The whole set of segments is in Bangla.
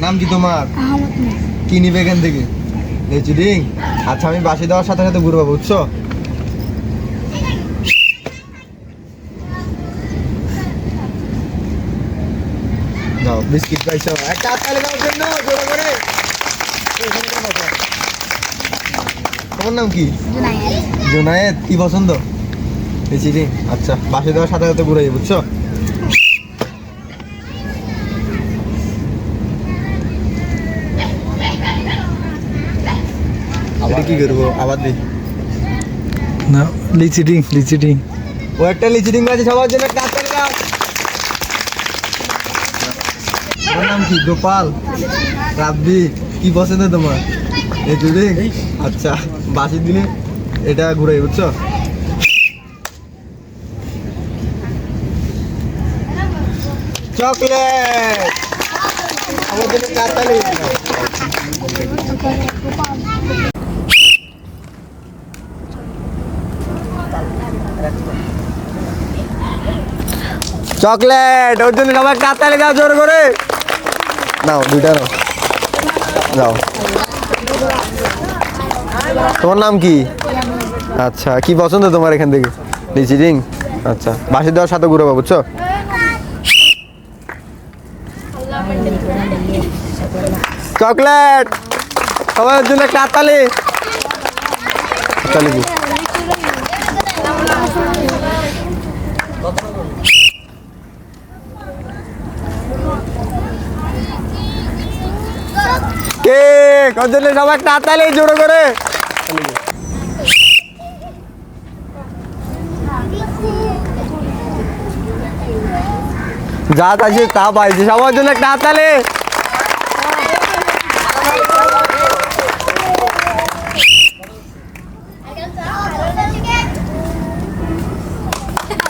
নাম কি তোমার? কি নিবে এখান থেকে? চিটিং? আচ্ছা আমি বাসি দেওয়ার সাথে সাথে ঘুরবো, বুঝছো? নাও বিস্কিট পাইছো, একটা হাততালি দাও জন্য জোরে করে। তোমার নাম কি? জুনায়েদ। কি পছন্দ? চিটিং? আচ্ছা বাসি দেওয়ার সাথে সাথে ঘুরে, বুঝছো? এটা কি করবো আবার দিই না, লিচিটিং লিচিটিং। ও একটা লিচিটিং আছে, সবার জন্য একটা হাততালি দাও। তোমার নাম কি? গোপাল। রাব্বি। কি পছন্দ তোমার? এই লিচিটিং? আচ্ছা বাসির দিনে এটা ঘুরে, বুঝছো? চকলেট। আমার জন্য একটা হাততালি। চকলেট ওর জন্য সবাই কাতালে যাও জোর করে। নাও দুইটা নাও, যাও। তোমার নাম কি? আচ্ছা কি পছন্দ তোমার এখান থেকে? লিচিডিং। আচ্ছা বাসি দেওয়ার সাথে ঘুরে, বুঝছো? চকলেট সবার জন্য কাতালি। তালি কি? কেক ওর জন্য সবাই তাড়াতাড়ি জোরে করে। যা আছে তা পাইছে, সবার জন্য একটা হাততালি।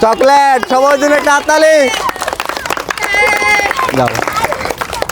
চকলেট সবার জন্য একটা হাততালি। যাও।